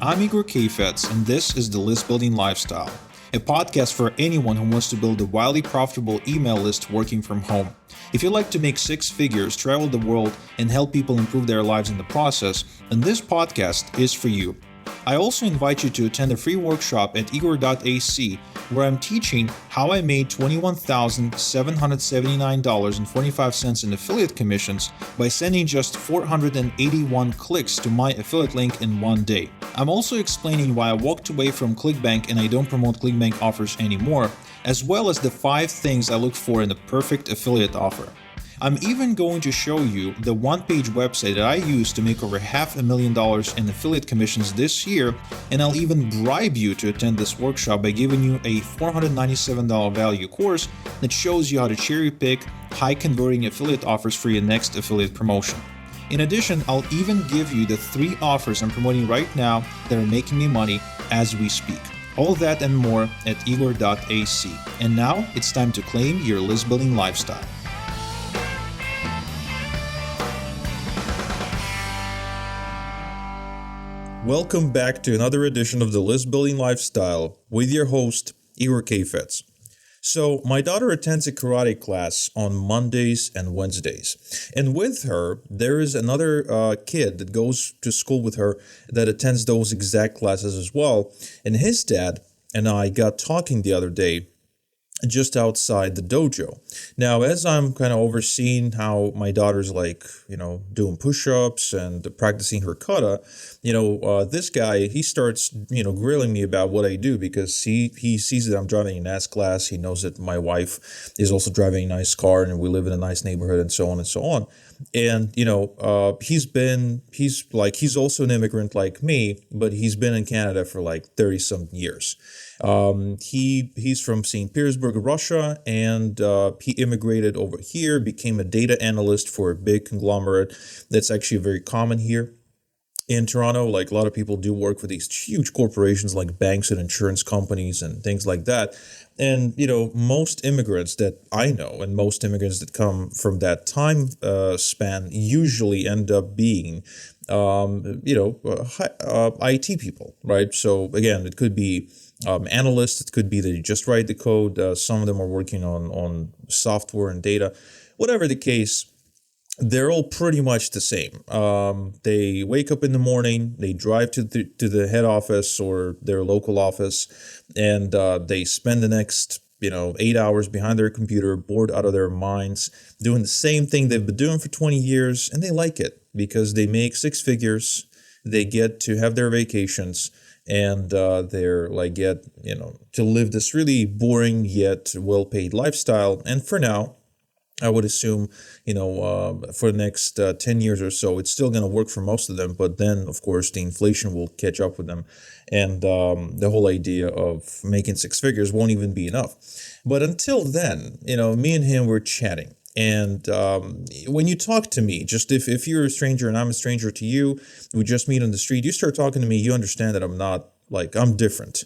I'm Igor Kafetz, and this is The List Building Lifestyle, a podcast for anyone who wants to build a wildly profitable email list working from home. If you'd like to make six figures, travel the world, and help people improve their lives in the process, then this podcast is for you. I also invite you to attend a free workshop at igor.ac where I'm teaching how I made $21,779.45 in affiliate commissions by sending just 481 clicks to my affiliate link in one day. I'm also explaining why I walked away from ClickBank and I don't promote ClickBank offers anymore, as well as the 5 things I look for in a perfect affiliate offer. I'm even going to show you the one-page website that I used to make over $500,000 in affiliate commissions this year, and I'll even bribe you to attend this workshop by giving you a $497 value course that shows you how to cherry-pick high-converting affiliate offers for your next affiliate promotion. In addition, I'll even give you the 3 offers I'm promoting right now that are making me money as we speak. All that and more at igor.ac. And now it's time to claim your list building lifestyle. Welcome back to another edition of the List Building Lifestyle with your host, Igor Kafetz. So, my daughter attends a karate class on Mondays and Wednesdays. And with her, there is another kid that goes to school with her that attends those exact classes as well. And his dad and I got talking the other day just outside the dojo. Now, as I'm kind of overseeing how my daughter's doing push-ups and practicing her kata, this guy, he starts, grilling me about what I do because he sees that I'm driving an S-Class. He knows that my wife is also driving a nice car and we live in a nice neighborhood and so on and so on. And, he's also an immigrant like me, but he's been in Canada for 30-some years. He's from St. Petersburg, Russia, and he immigrated over here, became a data analyst for a big conglomerate that's actually very common here in Toronto. A lot of people do work for these huge corporations like banks and insurance companies and things like that. And, most immigrants that I know and most immigrants that come from that time span usually end up being, IT people, right? So, again, it could be analysts, it could be that you just write the code. Some of them are working on software and data. Whatever the case, they're all pretty much the same. They wake up in the morning, they drive to the head office or their local office, and they spend the next 8 hours behind their computer, bored out of their minds, doing the same thing they've been doing for 20 years, and they like it because they make 6 figures, they get to have their vacations, and they're get to live this really boring yet well-paid lifestyle. And for now, I would assume, for the next 10 years or so, it's still going to work for most of them. But then, of course, the inflation will catch up with them. And the whole idea of making 6 figures won't even be enough. But until then, me and him were chatting. And when you talk to me, just if you're a stranger and I'm a stranger to you, we just meet on the street, you start talking to me, you understand that I'm not, I'm different.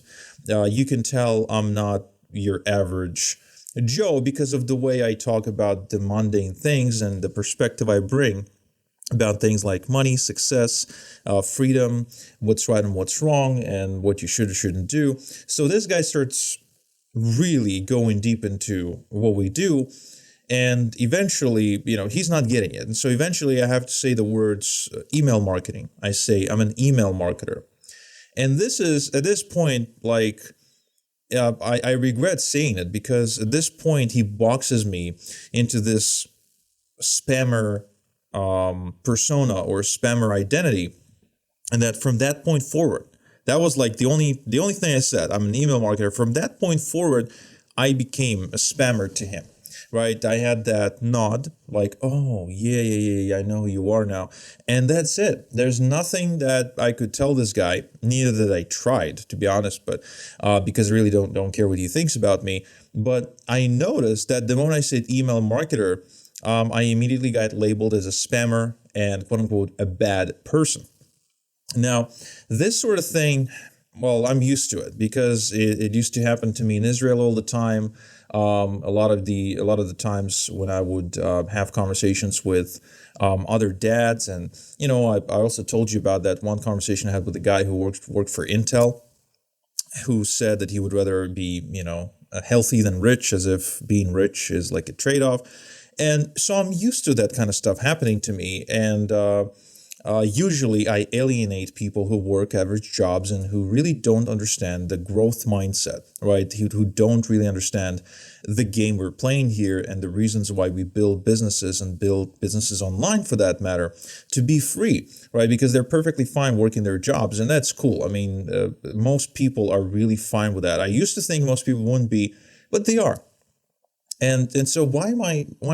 You can tell I'm not your average Joe because of the way I talk about the mundane things and the perspective I bring about things like money, success, freedom, what's right and what's wrong, and what you should or shouldn't do. So this guy starts really going deep into what we do. And eventually, he's not getting it. And so eventually I have to say the words email marketing. I say I'm an email marketer. And this is, at this point, I regret saying it because at this point he boxes me into this spammer persona or spammer identity. And that from that point forward, that was the only thing I said. I'm an email marketer. From that point forward, I became a spammer to him. Right, I had that nod, oh, yeah, I know who you are now. And that's it. There's nothing that I could tell this guy, neither that I tried, to be honest, but because I really don't care what he thinks about me. But I noticed that the moment I said email marketer, I immediately got labeled as a spammer and, quote unquote, a bad person. Now, this sort of thing, well, I'm used to it because it used to happen to me in Israel all the time. A lot of the times when I would have conversations with other dads. And, I also told you about that one conversation I had with a guy who worked for Intel, who said that he would rather be, healthy than rich, as if being rich is like a trade-off. And so I'm used to that kind of stuff happening to me. And usually I alienate people who work average jobs and who really don't understand the growth mindset, right? Who don't really understand the game we're playing here and the reasons why we build businesses and build businesses online, for that matter, to be free, right? Because they're perfectly fine working their jobs, and that's cool. I mean, most people are really fine with that. I used to think most people wouldn't be, but they are. And so why am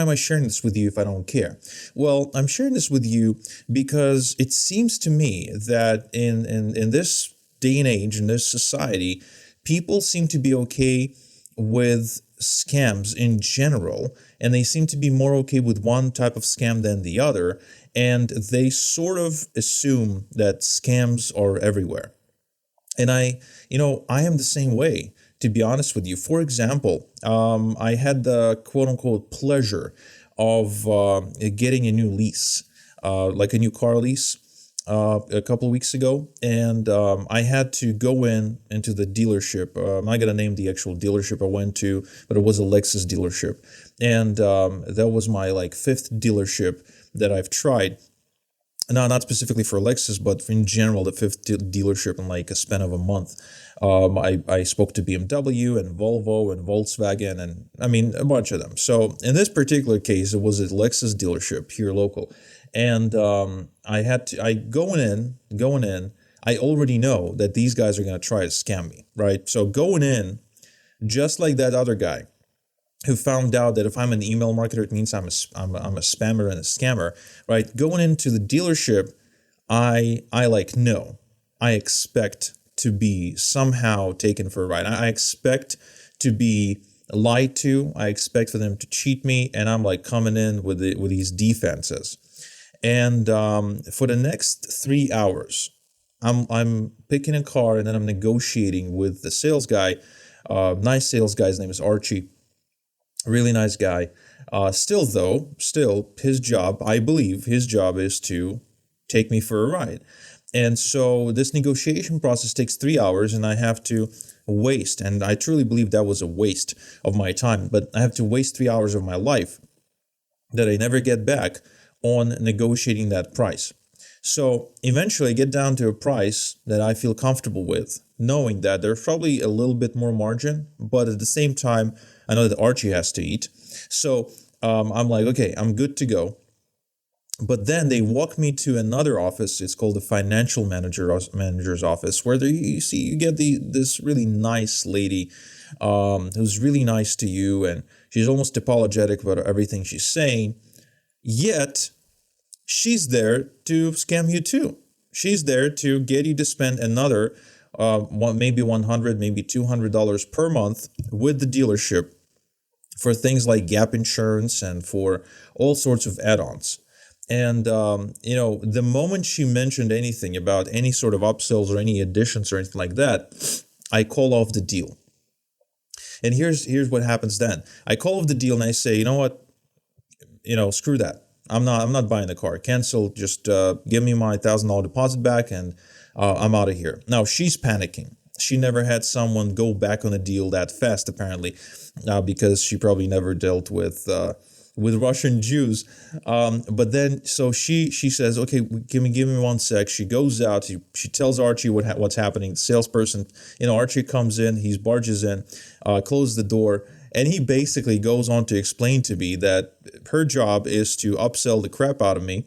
I sharing this with you if I don't care? Well, I'm sharing this with you because it seems to me that in this day and age, in this society, people seem to be okay with scams in general, and they seem to be more okay with one type of scam than the other, and they sort of assume that scams are everywhere. And I am the same way, to be honest with you. For example, I had the quote unquote pleasure of getting a new lease, like a new car lease, a couple of weeks ago. And I had to go into the dealership. I'm not going to name the actual dealership I went to, but it was a Lexus dealership. And that was my fifth dealership that I've tried. No, not specifically for Lexus, but in general, the fifth dealership in a span of a month. I spoke to BMW and Volvo and Volkswagen, and I mean a bunch of them. So in this particular case, it was a Lexus dealership here local, and going in, I already know that these guys are going to try to scam me, right? So going in, just like that other guy who found out that if I'm an email marketer, it means I'm a spammer and a scammer, right? Going into the dealership, I expect to be somehow taken for a ride. I expect to be lied to. I expect for them to cheat me, and I'm coming in with these defenses. And for the next 3 hours, I'm picking a car, and then I'm negotiating with the sales guy. Nice sales guy. His name is Archie. Really nice guy. Still, his job, I believe, is to take me for a ride. And so this negotiation process takes 3 hours, and I have to waste, and I truly believe that was a waste of my time, but I have to waste 3 hours of my life that I never get back on negotiating that price. So eventually I get down to a price that I feel comfortable with, knowing that there's probably a little bit more margin, but at the same time, I know that Archie has to eat. So I'm like, okay, I'm good to go. But then they walk me to another office. It's called the financial manager's office, where you get this really nice lady who's really nice to you, and she's almost apologetic about everything she's saying. Yet she's there to scam you too. She's there to get you to spend another maybe $100, maybe $200 per month with the dealership for things like gap insurance and for all sorts of add-ons. And, the moment she mentioned anything about any sort of upsells or any additions or anything like that, I call off the deal. And here's what happens then. I call off the deal and I say, you know what? Screw that. I'm not buying the car. Cancel. Just give me my $1,000 deposit back, and I'm out of here. Now she's panicking. She never had someone go back on a deal that fast, apparently, because she probably never dealt with Russian Jews. But then, so she says, okay, give me 1 sec. She goes out. She tells Archie what's happening. The salesperson, Archie comes in. He barges in, closes the door. And he basically goes on to explain to me that her job is to upsell the crap out of me,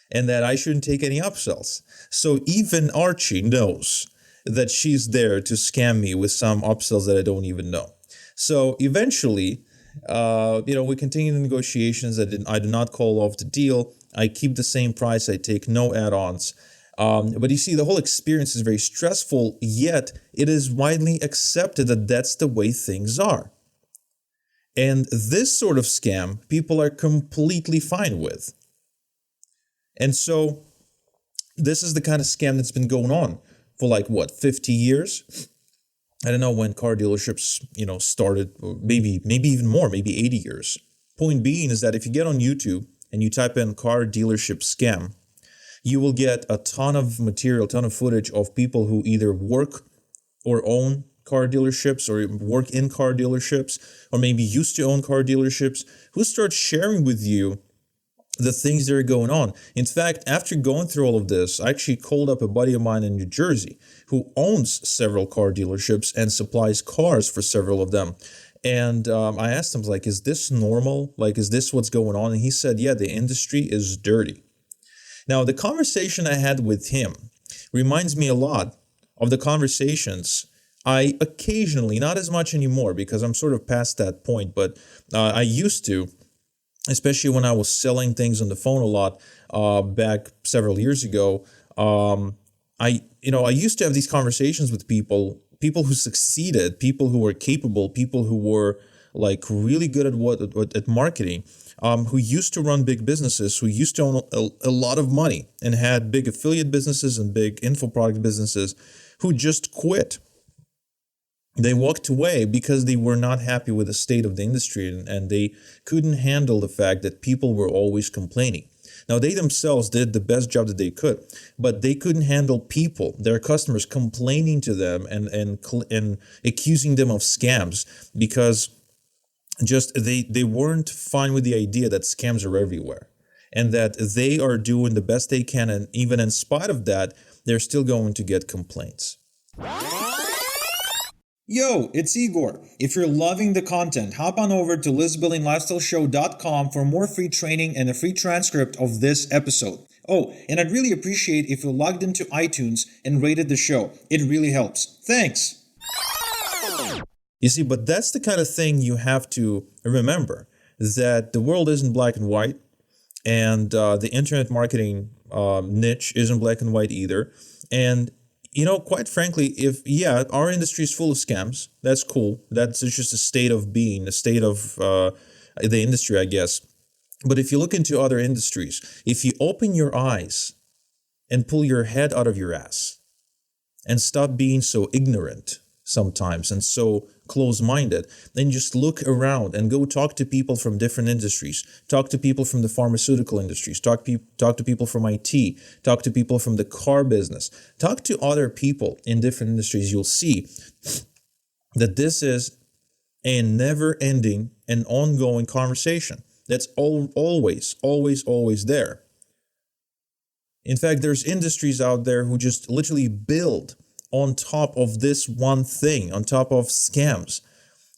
and that I shouldn't take any upsells. So even Archie knows that she's there to scam me with some upsells that I don't even know. So eventually, we continue the negotiations. I do not call off the deal. I keep the same price. I take no add-ons. But you see, the whole experience is very stressful, yet it is widely accepted that that's the way things are. And this sort of scam, people are completely fine with. And so this is the kind of scam that's been going on for 50 years? I don't know when car dealerships, started, maybe even more, maybe 80 years. Point being is that if you get on YouTube and you type in car dealership scam, you will get a ton of material, ton of footage of people who either work or own car dealerships or work in car dealerships or maybe used to own car dealerships who start sharing with you the things that are going on. In fact, after going through all of this, I actually called up a buddy of mine in New Jersey who owns several car dealerships and supplies cars for several of them. And I asked him, like, is this normal? Like, is this what's going on? And he said, yeah, the industry is dirty. Now, the conversation I had with him reminds me a lot of the conversations I occasionally, not as much anymore because I'm sort of past that point, but I used to, especially when I was selling things on the phone a lot back several years ago. I used to have these conversations with people who succeeded, people who were capable, people who were like really good at marketing, who used to run big businesses, who used to own a lot of money and had big affiliate businesses and big info product businesses, who just quit. They walked away because they were not happy with the state of the industry and they couldn't handle the fact that people were always complaining. Now, they themselves did the best job that they could, but they couldn't handle people, their customers, complaining to them and accusing them of scams because just they weren't fine with the idea that scams are everywhere and that they are doing the best they can. And even in spite of that, they're still going to get complaints. Yo, it's Igor. If you're loving the content, hop on over to listbuildinglifestyleshow.com for more free training and a free transcript of this episode. Oh, and I'd really appreciate if you logged into iTunes and rated the show. It really helps. Thanks. You see, but that's the kind of thing you have to remember, that the world isn't black and white, and the internet marketing niche isn't black and white either. And quite frankly, our industry is full of scams. That's cool. That's just a state of being, a state of the industry, I guess. But if you look into other industries, if you open your eyes and pull your head out of your ass and stop being so ignorant sometimes and so close-minded, then just look around and go talk to people from different industries. Talk to people from the pharmaceutical industries. Talk to people from IT. Talk to people from the car business. Talk to other people in different industries. You'll see that this is a never-ending and ongoing conversation. That's always there. In fact, there's industries out there who just literally build on top of this one thing, on top of scams.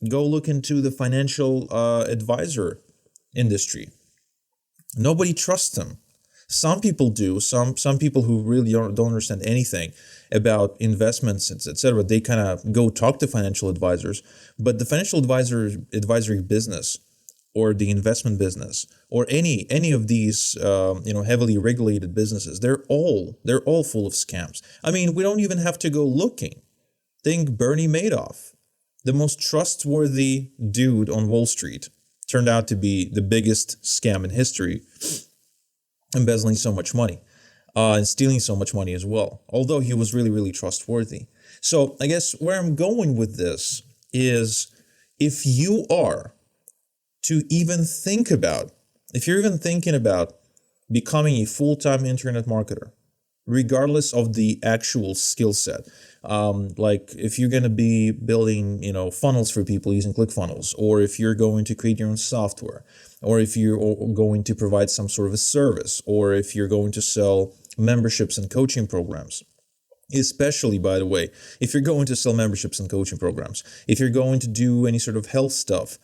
Go look into the financial advisor industry. Nobody trusts them. Some people do. Some people who really don't understand anything about investments, etc. They kind of go talk to financial advisors. But the financial advisory business, or the investment business, or any of these heavily regulated businesses, they're all full of scams. I mean, we don't even have to go looking. Think Bernie Madoff, the most trustworthy dude on Wall Street, turned out to be the biggest scam in history, embezzling so much money and stealing so much money as well, although he was really, really trustworthy. So I guess where I'm going with this is, if you're even thinking about becoming a full-time internet marketer, regardless of the actual skill set, like if you're going to be building, funnels for people using ClickFunnels, or if you're going to create your own software, or if you're going to provide some sort of a service, or if you're going to sell memberships and coaching programs. Especially, by the way, if you're going to sell memberships and coaching programs, if you're going to do any sort of health stuff,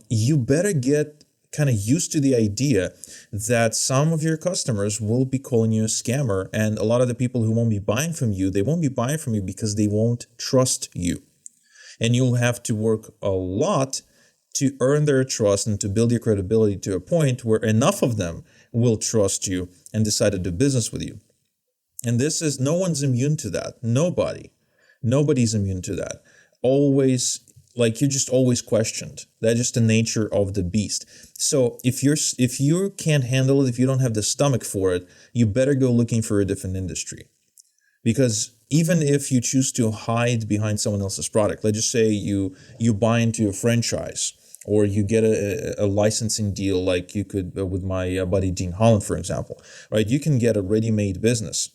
you better get kind of used to the idea that some of your customers will be calling you a scammer, and a lot of the people who won't be buying from you, they won't be buying from you because they won't trust you. And you'll have to work a lot to earn their trust and to build your credibility to a point where enough of them will trust you and decide to do business with you. And no one's immune to that. Nobody's immune to that. Always, you're just always questioned. That's just the nature of the beast. So if you can't handle it, if you don't have the stomach for it, you better go looking for a different industry. Because even if you choose to hide behind someone else's product, let's just say you buy into a franchise or you get a licensing deal like you could with my buddy Dean Holland, for example, right? You can get a ready-made business.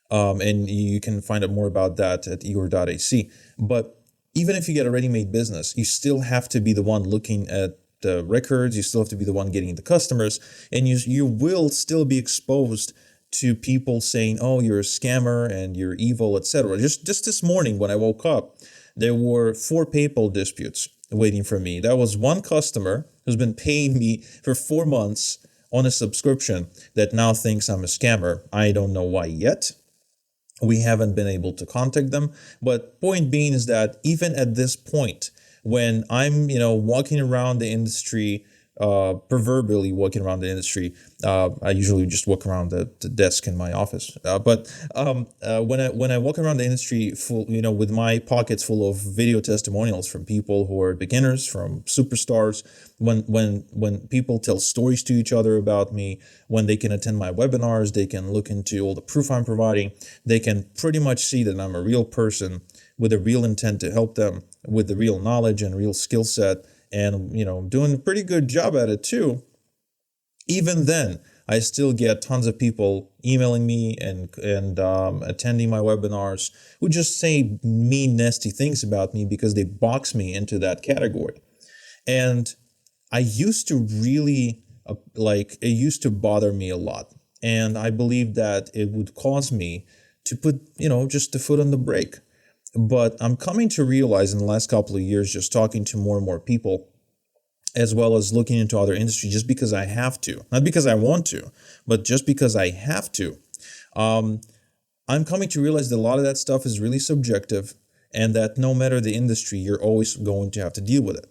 And you can find out more about that at igor.ac. But even if you get a ready-made business, you still have to be the one looking at the records. You still have to be the one getting the customers, and you will still be exposed to people saying, "Oh, you're a scammer and you're evil," etc. Just this morning when I woke up, there were 4 PayPal disputes waiting for me. That was one customer who's been paying me for 4 months on a subscription that now thinks I'm a scammer. I don't know why yet. We haven't been able to contact them. But point being is that even at this point, when I'm, walking around the industry, proverbially walking around the industry, I usually just walk around the desk in my office. But when I walk around the industry full, with my pockets full of video testimonials from people who are beginners, from superstars, when people tell stories to each other about me, when they can attend my webinars, they can look into all the proof I'm providing, they can pretty much see that I'm a real person with a real intent to help them, with the real knowledge and real skill set, and doing a pretty good job at it too. Even then, I still get tons of people emailing me and attending my webinars who just say mean, nasty things about me because they box me into that category. And I used to really it used to bother me a lot, and I believed that it would cause me to put just the foot on the brake. But I'm coming to realize in the last couple of years, just talking to more and more people, as well as looking into other industries, just because I have to, not because I want to, but just because I have to. I'm coming to realize that a lot of that stuff is really subjective, and that no matter the industry, you're always going to have to deal with it.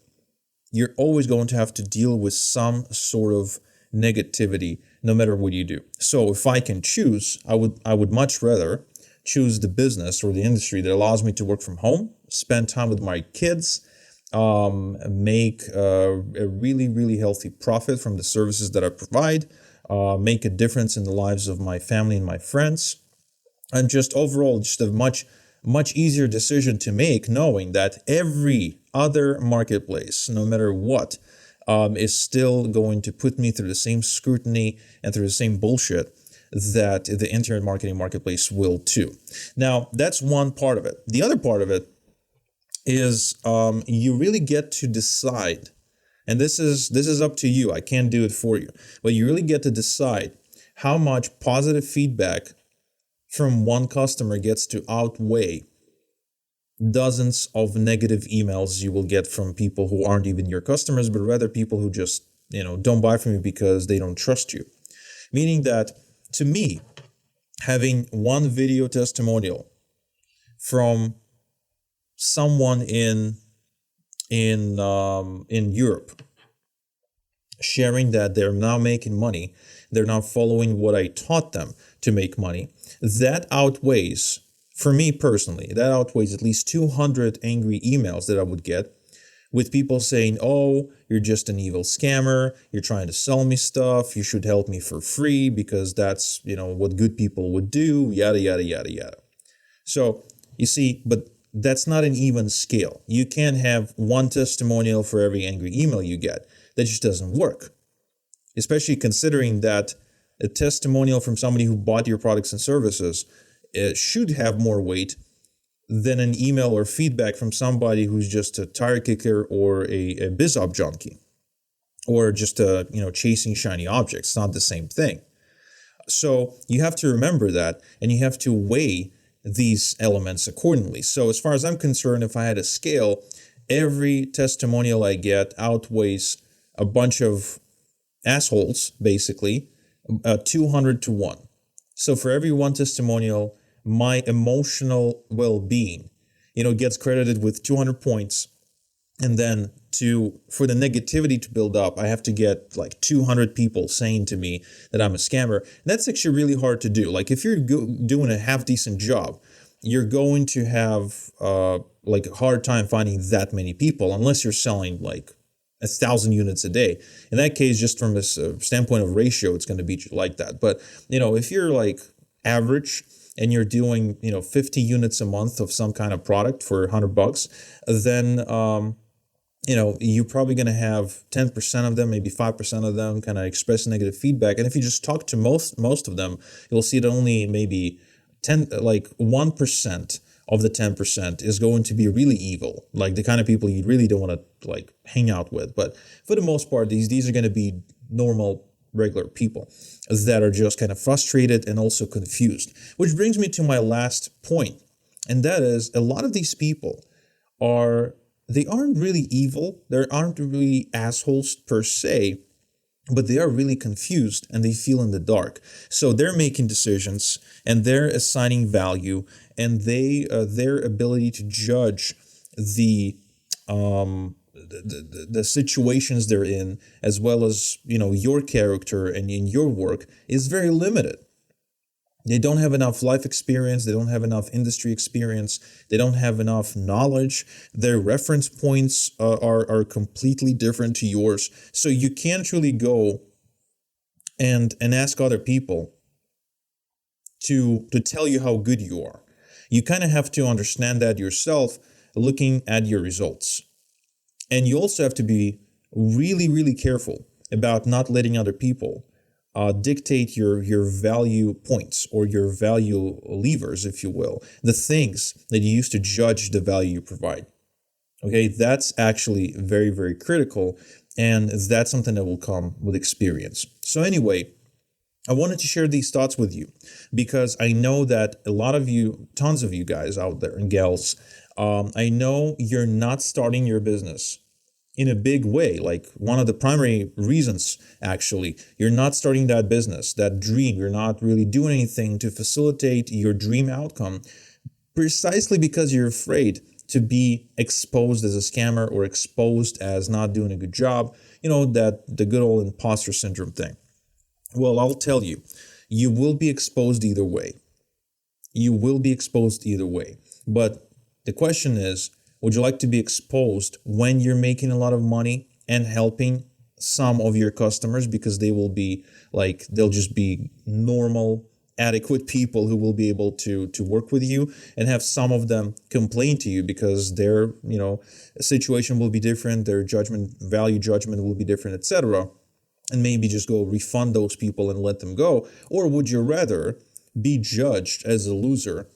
You're always going to have to deal with some sort of negativity, no matter what you do. So if I can choose, I would much rather choose the business or the industry that allows me to work from home, spend time with my kids, make a really, really healthy profit from the services that I provide, make a difference in the lives of my family and my friends, and just overall just a much, much easier decision to make, knowing that every other marketplace, no matter what, is still going to put me through the same scrutiny and through the same bullshit that the internet marketing marketplace will too. Now, that's one part of it. The other part of it is you really get to decide, and this is up to you. I can't do it for you, but you really get to decide how much positive feedback from one customer gets to outweigh dozens of negative emails you will get from people who aren't even your customers, but rather people who just don't buy from you because they don't trust you. Meaning that, to me, having one video testimonial from someone in Europe sharing that they're now making money, they're now following what I taught them to make money, that outweighs, for me personally, that outweighs at least 200 angry emails that I would get with people saying, "Oh, you're just an evil scammer, you're trying to sell me stuff, you should help me for free because that's, what good people would do, yada, yada, yada, yada." So, you see, but that's not an even scale. You can't have one testimonial for every angry email you get. That just doesn't work. Especially considering that a testimonial from somebody who bought your products and services should have more weight than an email or feedback from somebody who's just a tire kicker or a biz-op junkie, or just chasing shiny objects. It's not the same thing. So you have to remember that, and you have to weigh these elements accordingly. So as far as I'm concerned, if I had a scale, every testimonial I get outweighs a bunch of assholes, basically, 200 to 1. So for every one testimonial, my emotional well-being, gets credited with 200 points. And then for the negativity to build up, I have to get like 200 people saying to me that I'm a scammer. And that's actually really hard to do. Like if you're doing a half-decent job, you're going to have a hard time finding that many people unless you're selling like 1,000 units a day. In that case, just from this standpoint of ratio, it's going to be like that. But, if you're like average and you're doing, 50 units a month of some kind of product for $100, then, you're probably going to have 10% of them, maybe 5% of them kind of express negative feedback. And if you just talk to most of them, you'll see that only maybe 1% of the 10% is going to be really evil, like the kind of people you really don't want to like hang out with. But for the most part, these are going to be normal, regular people that are just kind of frustrated and also confused. Which brings me to my last point, and that is a lot of these people aren't really evil. They aren't really assholes per se, but they are really confused and they feel in the dark. So they're making decisions and they're assigning value, and their ability to judge the situations they're in, as well as your character and in your work, is very limited. They don't have enough life experience. They don't have enough industry experience. They don't have enough knowledge. Their reference points are completely different to yours. So you can't really go and ask other people to tell you how good you are. You kind of have to understand that yourself, looking at your results. And you also have to be really, really careful about not letting other people dictate your value points or your value levers, if you will, the things that you use to judge the value you provide. Okay, that's actually very, very critical, and that's something that will come with experience. So anyway, I wanted to share these thoughts with you because I know that a lot of you, tons of you guys out there and gals, I know you're not starting your business in a big way. Like one of the primary reasons, actually, you're not starting that business, that dream. You're not really doing anything to facilitate your dream outcome precisely because you're afraid to be exposed as a scammer or exposed as not doing a good job. That the good old imposter syndrome thing. Well, I'll tell you, you will be exposed either way. You will be exposed either way. But the question is, would you like to be exposed when you're making a lot of money and helping some of your customers because they'll just be normal, adequate people who will be able to work with you, and have some of them complain to you because their, situation will be different, their value judgment will be different, etc., and maybe just go refund those people and let them go? Or would you rather be judged as a loser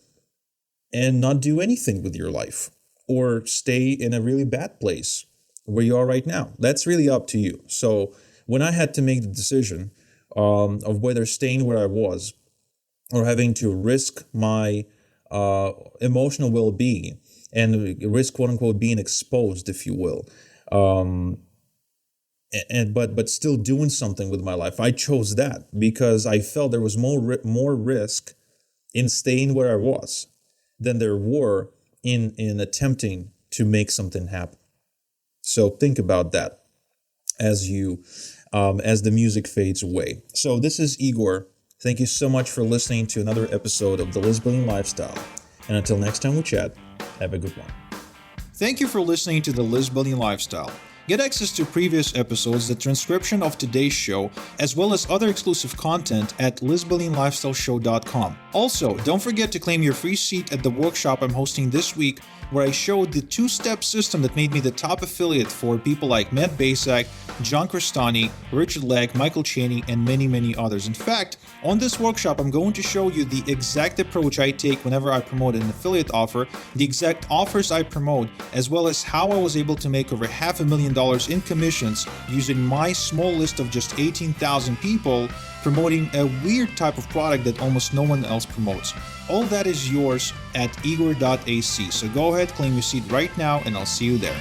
and not do anything with your life, or stay in a really bad place where you are right now? That's really up to you. So when I had to make the decision of whether staying where I was or having to risk my emotional well-being and risk, quote unquote, being exposed, if you will, but still doing something with my life, I chose that because I felt there was more risk in staying where I was than there were in attempting to make something happen. So think about that as the music fades away. So this is Igor. Thank you so much for listening to another episode of The Lisbonian Lifestyle. And until next time we chat, have a good one. Thank you for listening to The Lisbonian Lifestyle. Get access to previous episodes, the transcription of today's show, as well as other exclusive content at LisbonianLifestyleShow.com. Also, don't forget to claim your free seat at the workshop I'm hosting this week, where I showed the two-step system that made me the top affiliate for people like Matt Basak, John Crestani, Richard Legg, Michael Cheney, and many, many others. In fact, on this workshop, I'm going to show you the exact approach I take whenever I promote an affiliate offer, the exact offers I promote, as well as how I was able to make over $500,000 in commissions using my small list of just 18,000 people promoting a weird type of product that almost no one else promotes. All that is yours at igor.ac. So go ahead, claim your seat right now, and I'll see you there.